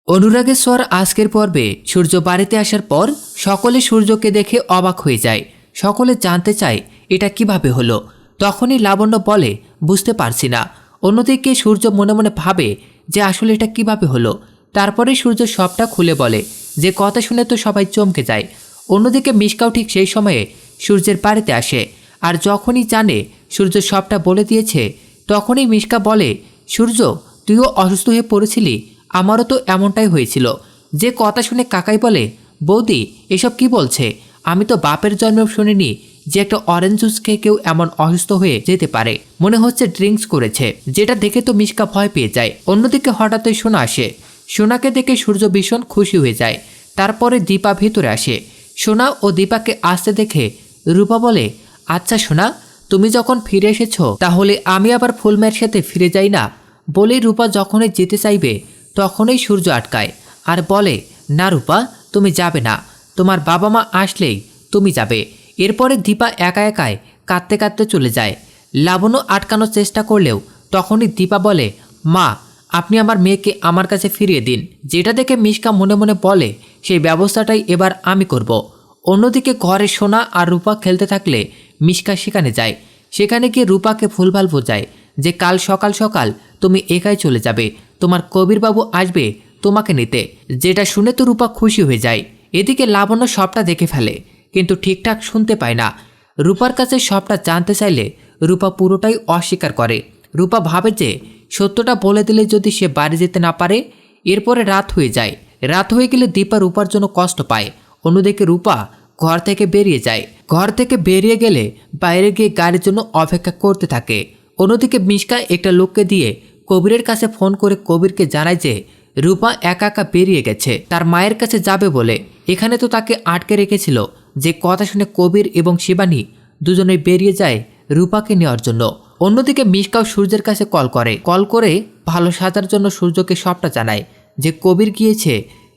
অনুরাগের স্বর আজকের পর্বে সূর্য বাড়িতে আসার পর সকলে সূর্যকে দেখে অবাক হয়ে যায়। সকলে জানতে চায় এটা কিভাবে হলো। তখনই লাবণ্য বলে, বুঝতে পারছি না। অন্যদিকে সূর্য মনে মনে ভাবে যে আসলে এটা কিভাবে হলো। তারপরে সূর্য সবটা খুলে বলে, যে কথা শুনে তো সবাই চমকে যায়। অন্যদিকে মিশকাও ঠিক সেই সময়ে সূর্যের বাড়িতে আসে, আর যখনই জানে সূর্য সবটা বলে দিয়েছে তখনই মিশকা বলে, সূর্য তুইও অসুস্থ হয়ে পড়েছিলি, আমারও তো এমনটাই হয়েছিল। যে কথা শুনে কাকাই বলে, বৌদি এসব কি বলছে? আমি তো বাপের জন্মেও শুনিনি যে একটা অরেঞ্জ জুস খেয়ে কেউ এমন অসুস্থ হয়ে যেতে পারে। মনে হচ্ছে ড্রিঙ্কস করেছে। যেটা দেখে তো মিশকা ভয় পেয়ে যায়। অন্যদিকে হঠাৎই সোনা আসে। সোনাকে দেখে সূর্য ভীষণ খুশি হয়ে যায়। তারপরে দীপা ভেতরে আসে। সোনা ও দীপাকে আসতে দেখে রূপা বলে, আচ্ছা সোনা, তুমি যখন ফিরে এসেছো তাহলে আমি আবার ফুলমায়ের সাথে ফিরে যাই না? বলে রূপা যখনই যেতে চাইবে তখনই সূর্য আটকায় আর বলে, না রূপা, তুমি যাবে না। তোমার বাবা মা আসলেই তুমি যাবে। এরপরে দীপা একা একাই কাঁদতে কাঁদতে চলে যায়। লাবণ্য আটকানোর চেষ্টা করলেও তখনই দীপা বলে, মা, আপনি আমার মেয়েকে আমার কাছে ফিরিয়ে দিন। যেটা দেখে মিশকা মনে মনে বলে, সেই ব্যবস্থাটাই এবার আমি করব। অন্যদিকে ঘরে সোনা আর রূপা খেলতে থাকলে মিশকা সেখানে যায়। সেখানে গিয়ে রূপাকে ভুলভাল বোঝায় যে কাল সকাল সকাল তুমি একাই চলে যাবে, তোমার কবিরবাবু আসবে তোমাকে নিতে। যেটা শুনে তো রূপা খুশি হয়ে যায়। এদিকে লাবণ্য সবটা দেখে ফেলে, কিন্তু ঠিকঠাক শুনতে পায় না। রূপার কাছে সবটা জানতে চাইলে রূপা পুরোটাই অস্বীকার করে। রূপা ভাবে যে সত্যটা বলে দিলে যদি সে বাড়ি যেতে না পারে। এরপরে রাত হয়ে যায়। রাত হয়ে গেলে দীপা রূপার জন্য কষ্ট পায়। অন্যদিকে রূপা ঘর থেকে বেরিয়ে যায়। ঘর থেকে বেরিয়ে গেলে বাইরে গিয়ে গাড়ির জন্য অপেক্ষা করতে থাকে। অন্যদিকে মিশকা একটা লোককে দিয়ে কবিরের কাছে ফোন করে কবিরকে জানায় যে রূপা একা একা বেরিয়ে গেছে, তার মায়ের কাছে যাবে বলে। এখানে তো তাকে আটকে রেখেছিল। যে কথা শুনে কবির এবং শিবানী দুজনেই বেরিয়ে যায় রূপাকে নেওয়ার জন্য। অন্যদিকে মিশকাও সূর্যের কাছে কল করে ভালো সাজার জন্য সূর্যকে সবটা জানায় যে কবির গিয়েছে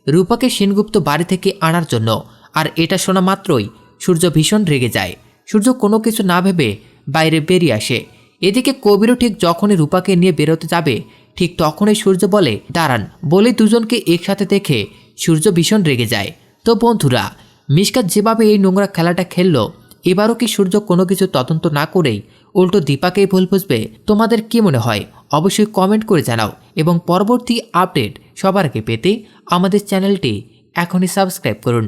রূপাকে সেনগুপ্ত বাড়ি থেকে আনার জন্য। আর এটা শোনা মাত্রই সূর্য ভীষণ রেগে যায়। সূর্য কোনো কিছু না ভেবে বাইরে বেরিয়ে আসে। এদিকে কবিরও ঠিক যখনই রূপাকে নিয়ে বেরোতে যাবে ঠিক তখনই সূর্য বলে, দাঁড়ান। বলে দুজনকে একসাথে দেখে সূর্য ভীষণ রেগে যায়। তো বন্ধুরা, মিশকা যেভাবে এই নোংরা খেলাটা খেললো, এবারও কি সূর্য কোনো কিছু তদন্ত না করেই উল্টো দীপাকেই ভুল বুঝবে? তোমাদের কি মনে হয় অবশ্যই কমেন্ট করে জানাও। এবং পরবর্তী আপডেট সবার আগে পেতে আমাদের চ্যানেলটি এখনই সাবস্ক্রাইব করুন।